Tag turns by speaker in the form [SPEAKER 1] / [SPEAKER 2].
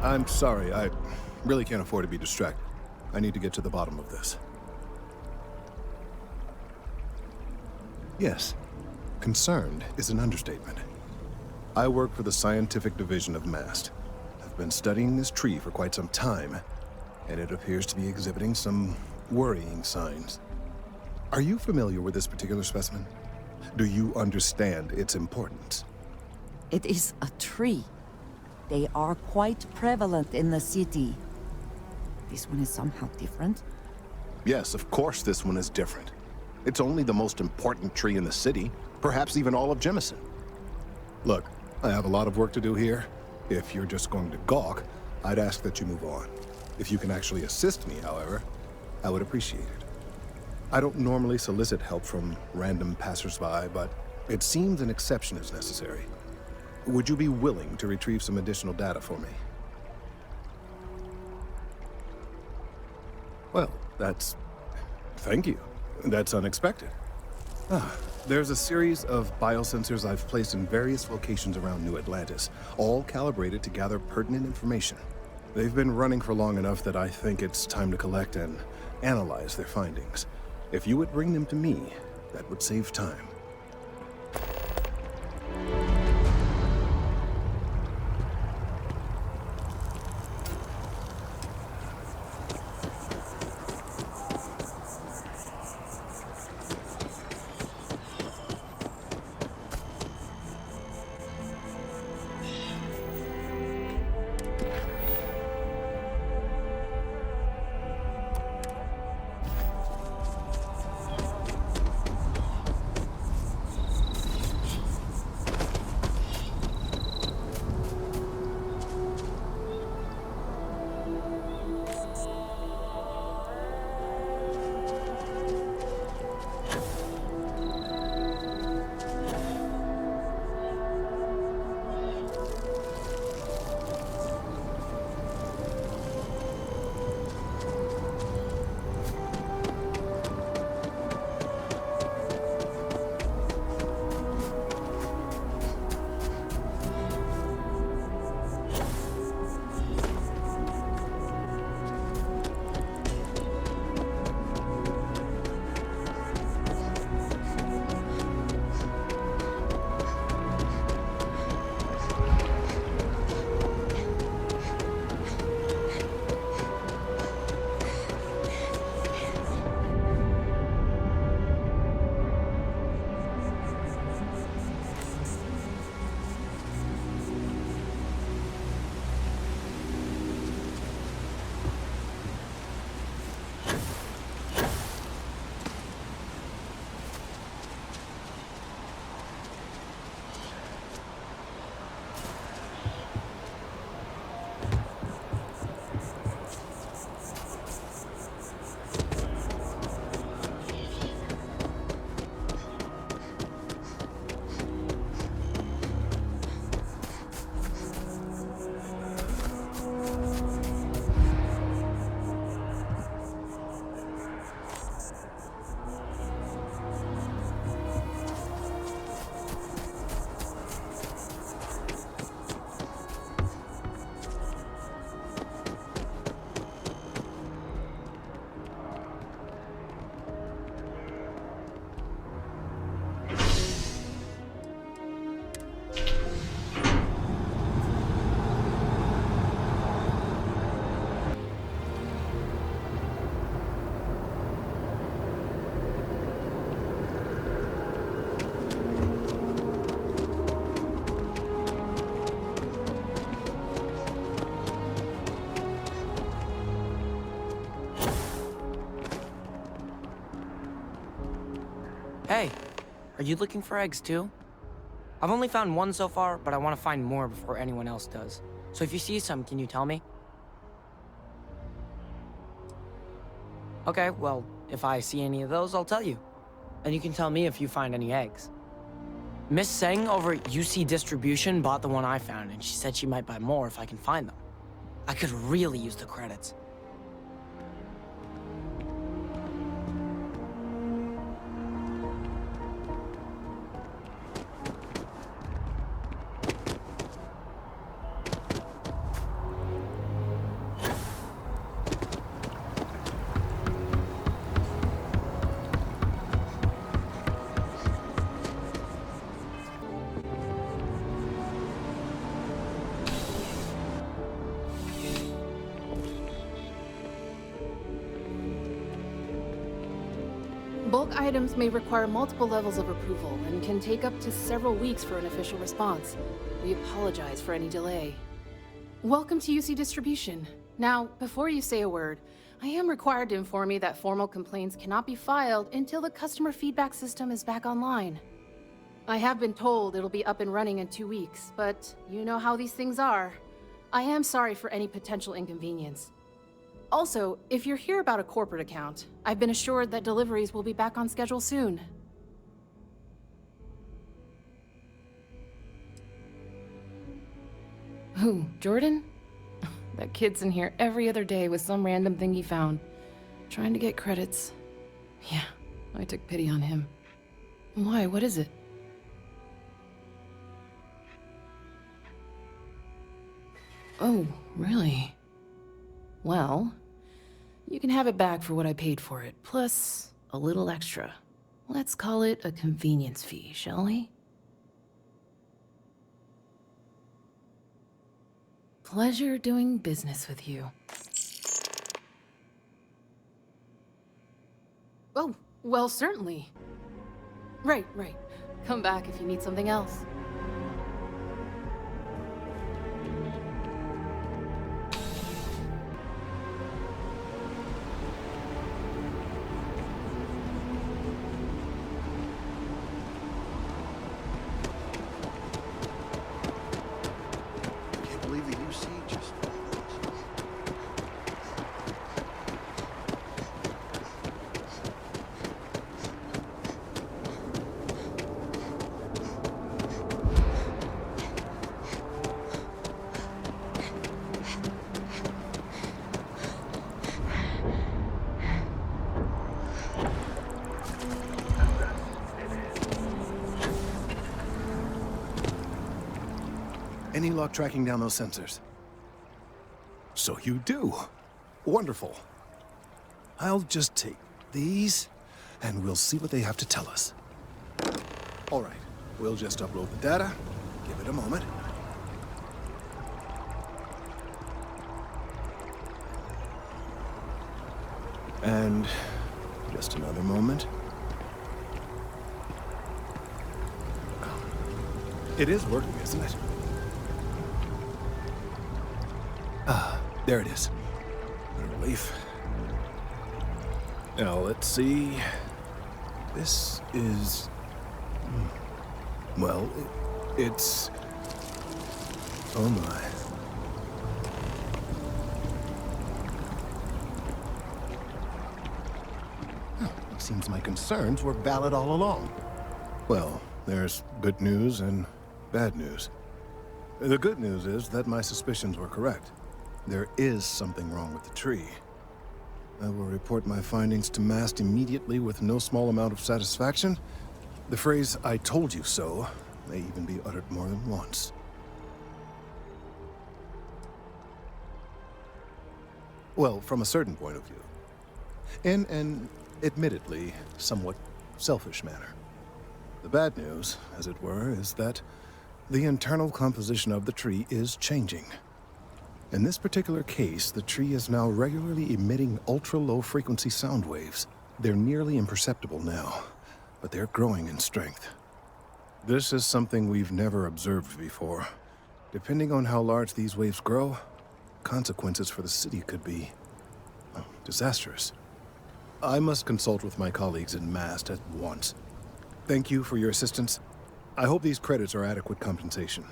[SPEAKER 1] I'm sorry, I really can't afford to be distracted. I need to get to the bottom of this. Yes, concerned is an understatement. I work for the scientific division of MAST. I've been studying this tree for quite some time, and it appears to be exhibiting some worrying signs. Are you familiar with this particular specimen? Do you understand its importance?
[SPEAKER 2] It is a tree. They are quite prevalent in the city. This one is somehow different.
[SPEAKER 1] Yes, of course this one is different. It's only the most important tree in the city, perhaps even all of Jemison. Look, I have a lot of work to do here. If you're just going to gawk, I'd ask that you move on. If you can actually assist me, however, I would appreciate it. I don't normally solicit help from random passersby, but it seems an exception is necessary. Would you be willing to retrieve some additional data for me? Well, thank you. That's unexpected. There's a series of biosensors I've placed in various locations around New Atlantis, all calibrated to gather pertinent information. They've been running for long enough that I think it's time to collect and analyze their findings. If you would bring them to me, that would save time.
[SPEAKER 3] Hey, are you looking for eggs too? I've only found one so far, but I want to find more before anyone else does. So if you see some, can you tell me? Okay, well, if I see any of those, I'll tell you. And you can tell me if you find any eggs. Miss Seng over at UC Distribution bought the one I found, and she said she might buy more if I can find them. I could really use the credits.
[SPEAKER 4] Bulk items may require multiple levels of approval and can take up to several weeks for an official response. We apologize for any delay. Welcome to UC Distribution. Now, before you say a word, I am required to inform you that formal complaints cannot be filed until the customer feedback system is back online. I have been told it'll be up and running in 2 weeks, but you know how these things are. I am sorry for any potential inconvenience. Also, if you're here about a corporate account, I've been assured that deliveries will be back on schedule soon. Who, Jordan? That kid's in here every other day with some random thing he found, trying to get credits. Yeah, I took pity on him. Why, what is it? Oh, really? Well, you can have it back for what I paid for it, plus a little extra. Let's call it a convenience fee, shall we? Pleasure doing business with you. Oh, well, certainly. Right. Come back if you need something else.
[SPEAKER 1] Any luck tracking down those sensors? So you do. Wonderful. I'll just take these, and we'll see what they have to tell us. All right, we'll just upload the data. Give it a moment. And just another moment. It is working, isn't it? Ah, there it is. What a relief. Now, let's see. This is... Well, it's... Oh my. It seems my concerns were valid all along. Well, there's good news and bad news. The good news is that my suspicions were correct. There is something wrong with the tree. I will report my findings to MAST immediately with no small amount of satisfaction. The phrase, "I told you so," may even be uttered more than once. Well, from a certain point of view. In an, admittedly, somewhat selfish manner. The bad news, as it were, is that the internal composition of the tree is changing. In this particular case, the tree is now regularly emitting ultra-low frequency sound waves. They're nearly imperceptible now, but they're growing in strength. This is something we've never observed before. Depending on how large these waves grow, consequences for the city could be, well, disastrous. I must consult with my colleagues in MAST at once. Thank you for your assistance. I hope these credits are adequate compensation.